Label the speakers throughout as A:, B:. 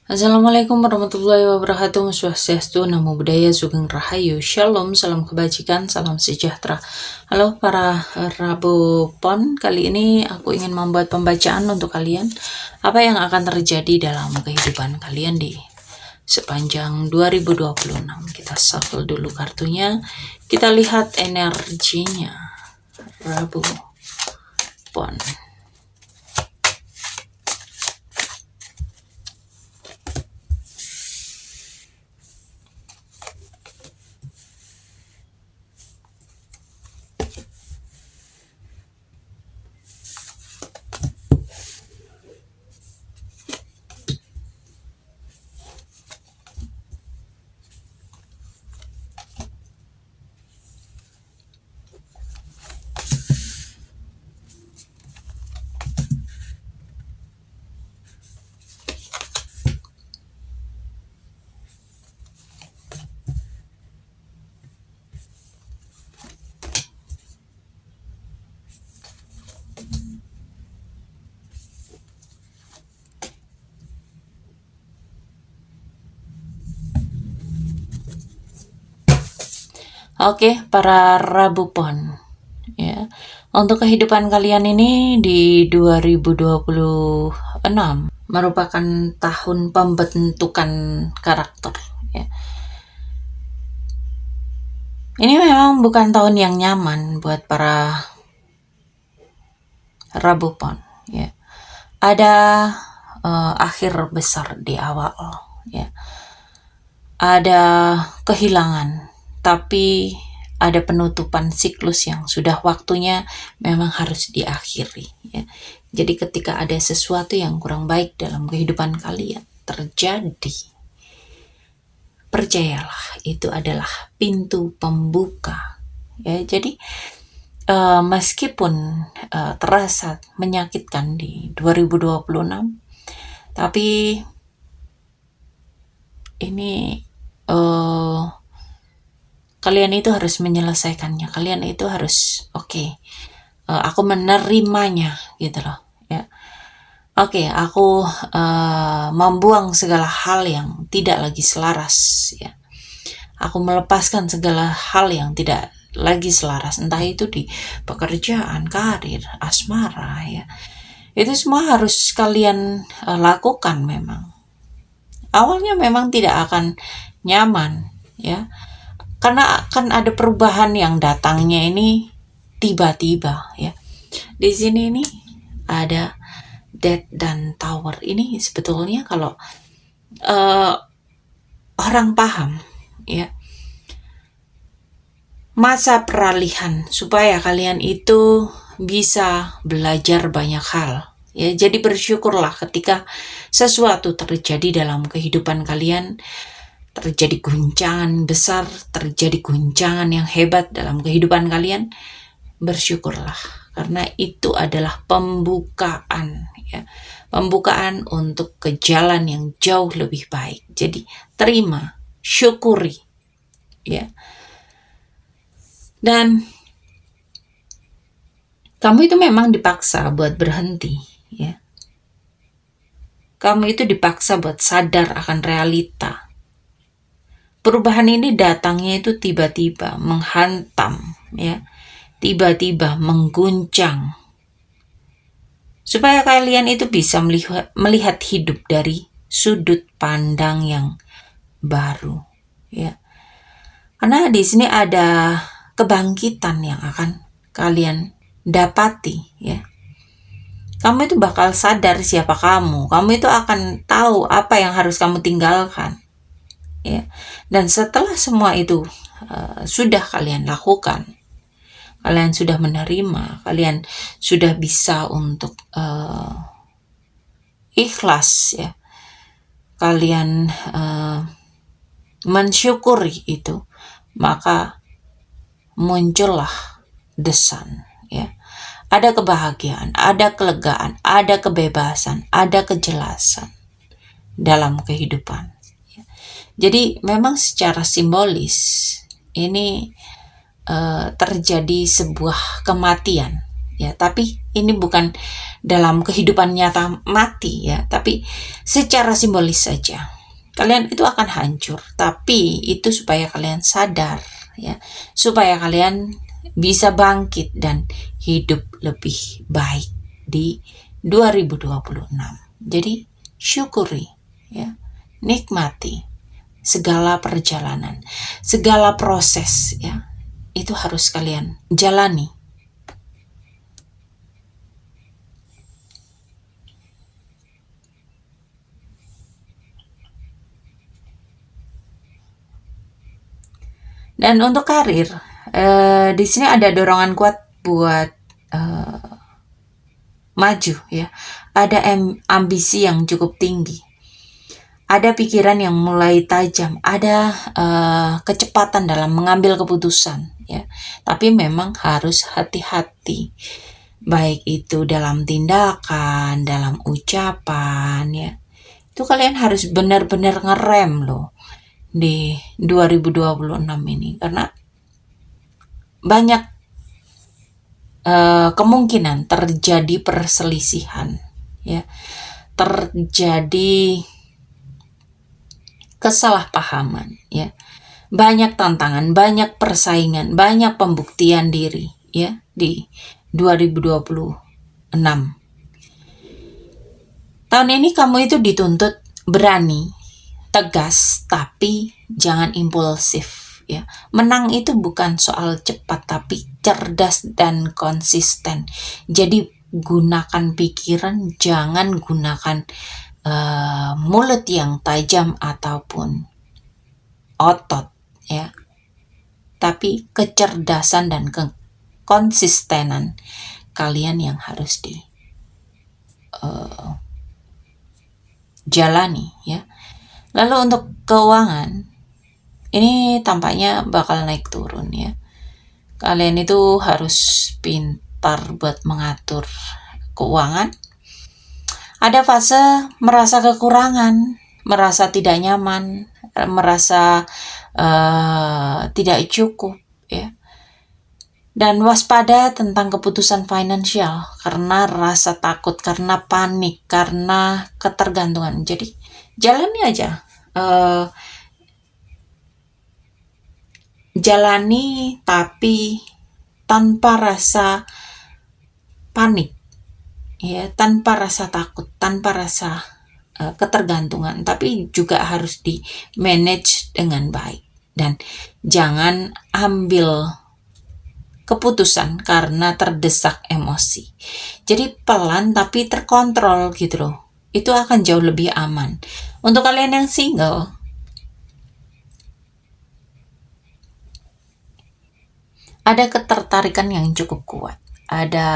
A: Assalamualaikum warahmatullahi wabarakatuh. Swastiastu, Namo Buddhaya, Sugeng Rahayu, Shalom, salam kebajikan, salam sejahtera. Halo para Rabu Pon, kali ini aku ingin membuat pembacaan untuk kalian. Apa yang akan terjadi dalam kehidupan kalian di sepanjang 2026. Kita shuffle dulu kartunya, kita lihat energinya Rabu Pon. Oke, para Rabu Pon. Ya. Untuk kehidupan kalian ini di 2026 merupakan tahun pembentukan karakter. Ya. Ini memang bukan tahun yang nyaman buat para Rabu Pon. Ya. Ada akhir besar di awal. Ya. Ada kehilangan, tapi ada penutupan siklus yang sudah waktunya memang harus diakhiri. Ya. Jadi ketika ada sesuatu yang kurang baik dalam kehidupan kalian terjadi, percayalah itu adalah pintu pembuka. Ya, jadi meskipun terasa menyakitkan di 2026, tapi ini kalian itu harus menyelesaikannya. Kalian itu harus aku menerimanya gitu loh. Ya. Aku membuang segala hal yang tidak lagi selaras. Ya. Aku melepaskan segala hal yang tidak lagi selaras, entah itu di pekerjaan, karir, asmara, ya. Itu semua harus kalian lakukan memang. Awalnya memang tidak akan nyaman, ya. Karena akan ada perubahan yang datangnya ini tiba-tiba, ya. Di sini ini ada Death dan Tower. Ini sebetulnya kalau orang paham, ya, masa peralihan supaya kalian itu bisa belajar banyak hal. Ya, jadi bersyukurlah ketika sesuatu terjadi dalam kehidupan kalian, terjadi guncangan besar, terjadi guncangan yang hebat dalam kehidupan kalian, bersyukurlah karena itu adalah pembukaan, ya. Pembukaan untuk ke jalan yang jauh lebih baik. Jadi terima, syukuri, ya. Dan kamu itu memang dipaksa buat berhenti, ya. Kamu itu dipaksa buat sadar akan realita. Perubahan ini datangnya itu tiba-tiba, menghantam, ya. Tiba-tiba mengguncang. Supaya kalian itu bisa melihat hidup dari sudut pandang yang baru, ya. Karena di sini ada kebangkitan yang akan kalian dapati, ya. Kamu itu bakal sadar siapa kamu. Kamu itu akan tahu apa yang harus kamu tinggalkan. Ya. Dan setelah semua itu sudah kalian lakukan, kalian sudah menerima, kalian sudah bisa untuk ikhlas, ya. Kalian mensyukuri itu, maka muncullah the sun, ya. Ada kebahagiaan, ada kelegaan, ada kebebasan, ada kejelasan dalam kehidupan. Jadi memang secara simbolis ini terjadi sebuah kematian, ya, tapi ini bukan dalam kehidupan nyata mati ya, tapi secara simbolis saja. Kalian itu akan hancur, tapi itu supaya kalian sadar ya, supaya kalian bisa bangkit dan hidup lebih baik di 2026. Jadi syukuri ya, nikmati segala perjalanan, segala proses ya, itu harus kalian jalani. Dan untuk karir, di sini ada dorongan kuat buat maju ya. Ada ambisi yang cukup tinggi. Ada pikiran yang mulai tajam, ada kecepatan dalam mengambil keputusan ya. Tapi memang harus hati-hati. Baik itu dalam tindakan, dalam ucapan ya. Itu kalian harus benar-benar ngerem loh di 2026 ini, karena banyak kemungkinan terjadi perselisihan ya, terjadi kesalahpahaman ya, banyak tantangan, banyak persaingan, banyak pembuktian diri ya di 2026. Tahun ini kamu itu dituntut berani, tegas, tapi jangan impulsif ya. Menang itu bukan soal cepat, tapi cerdas dan konsisten. Jadi gunakan pikiran, jangan gunakan mulut yang tajam ataupun otot ya. Tapi kecerdasan dan konsistenan kalian yang harus jalani ya. Lalu untuk keuangan, ini tampaknya bakal naik turun ya. Kalian itu harus pintar buat mengatur keuangan. Ada fase merasa kekurangan, merasa tidak nyaman, merasa tidak cukup ya. Dan waspada tentang keputusan finansial karena rasa takut, karena panik, karena ketergantungan. Jadi jalani aja, jalani tapi tanpa rasa panik ya, tanpa rasa takut, tanpa rasa ketergantungan, tapi juga harus di manage dengan baik. Dan jangan ambil keputusan karena terdesak emosi. Jadi pelan tapi terkontrol gitu loh. Itu akan jauh lebih aman. Untuk kalian yang single, ada ketertarikan yang cukup kuat. Ada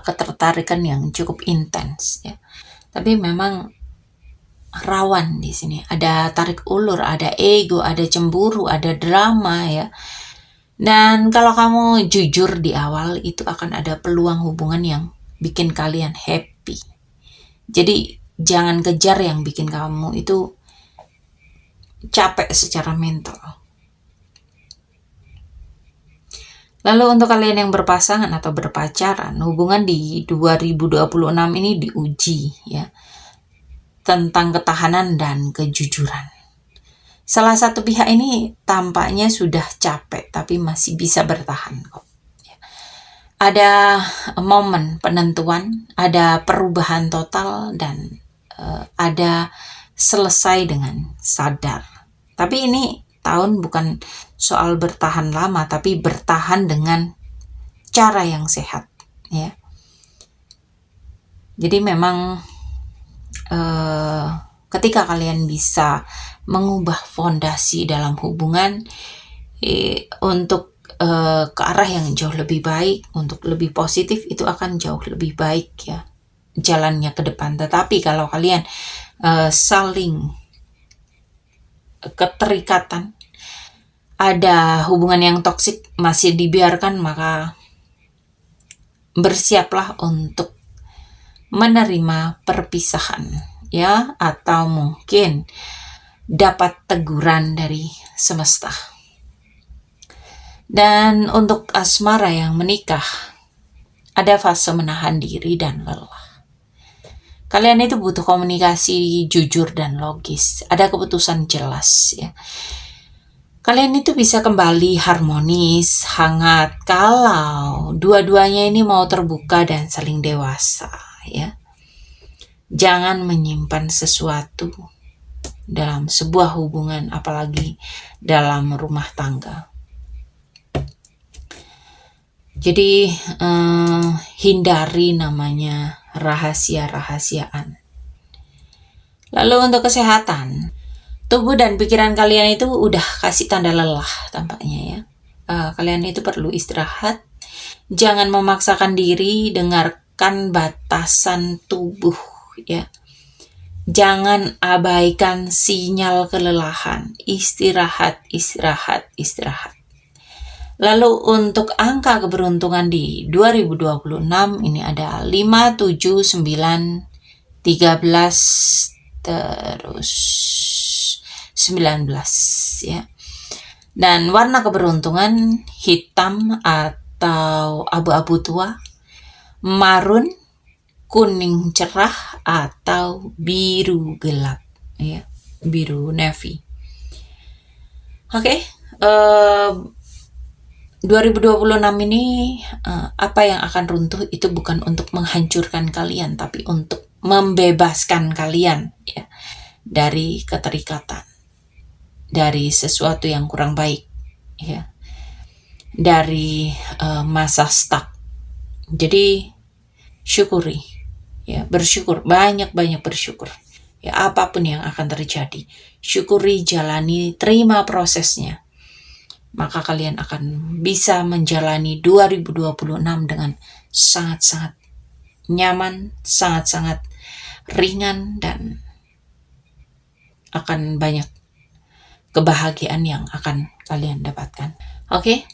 A: ketertarikan yang cukup intens ya. Tapi memang rawan di sini. Ada tarik ulur, ada ego, ada cemburu, ada drama ya. Dan kalau kamu jujur di awal, itu akan ada peluang hubungan yang bikin kalian happy. Jadi jangan kejar yang bikin kamu itu capek secara mental. Lalu untuk kalian yang berpasangan atau berpacaran, hubungan di 2026 ini diuji ya, tentang ketahanan dan kejujuran. Salah satu pihak ini tampaknya sudah capek tapi masih bisa bertahan kok. Ada momen penentuan, ada perubahan total, dan ada selesai dengan sadar. Tapi ini tahun bukan soal bertahan lama, tapi bertahan dengan cara yang sehat ya. Jadi memang ketika kalian bisa mengubah fondasi dalam hubungan untuk ke arah yang jauh lebih baik, untuk lebih positif, itu akan jauh lebih baik ya jalannya ke depan. Tetapi kalau kalian saling keterikatan, ada hubungan yang toksik masih dibiarkan, maka bersiaplah untuk menerima perpisahan ya, atau mungkin dapat teguran dari semesta. Dan untuk asmara yang menikah, ada fase menahan diri dan lelah. Kalian itu butuh komunikasi jujur dan logis, ada keputusan jelas ya. Kalian itu bisa kembali harmonis, hangat kalau dua-duanya ini mau terbuka dan saling dewasa ya. Jangan menyimpan sesuatu dalam sebuah hubungan, apalagi dalam rumah tangga. Jadi hindari namanya rahasia-rahasiaan. Lalu untuk kesehatan, tubuh dan pikiran kalian itu udah kasih tanda lelah tampaknya ya. Kalian itu perlu istirahat. Jangan memaksakan diri, dengarkan batasan tubuh ya. Jangan abaikan sinyal kelelahan. Istirahat. Lalu untuk angka keberuntungan di 2026 ini ada 5, 7, 9, 13, terus 19 ya. Dan warna keberuntungan hitam atau abu-abu tua, marun, kuning cerah atau biru gelap ya, biru navy. Oke, 2026 ini apa yang akan runtuh itu bukan untuk menghancurkan kalian, tapi untuk membebaskan kalian ya dari keterikatan, dari sesuatu yang kurang baik ya, dari masa stuck. Jadi syukuri ya, bersyukur, banyak-banyak bersyukur ya, apapun yang akan terjadi, syukuri, jalani, terima prosesnya. Maka kalian akan bisa menjalani 2026 dengan sangat-sangat nyaman, sangat-sangat ringan, dan akan banyak kebahagiaan yang akan kalian dapatkan. Oke?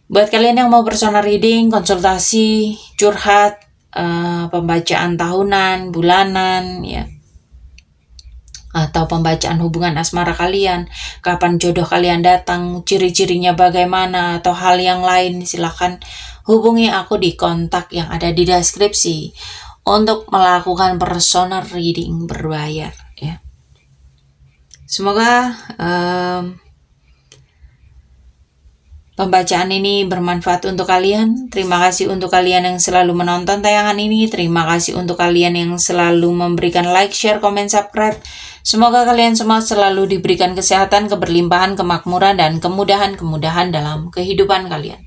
A: Buat kalian yang mau personal reading, konsultasi, curhat, pembacaan tahunan, bulanan, ya, atau pembacaan hubungan asmara kalian, kapan jodoh kalian datang, ciri-cirinya bagaimana, atau hal yang lain, silakan hubungi aku di kontak yang ada di deskripsi untuk melakukan personal reading berbayar ya. Semoga pembacaan ini bermanfaat untuk kalian. Terima kasih untuk kalian yang selalu menonton tayangan ini. Terima kasih untuk kalian yang selalu memberikan like, share, komen, subscribe. Semoga kalian semua selalu diberikan kesehatan, keberlimpahan, kemakmuran, dan kemudahan-kemudahan dalam kehidupan kalian.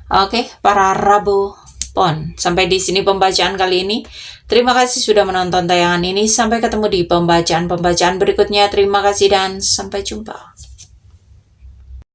A: Oke, para Rabu Pon. Sampai di sini pembacaan kali ini. Terima kasih sudah menonton tayangan ini. Sampai ketemu di pembacaan-pembacaan berikutnya. Terima kasih dan sampai jumpa.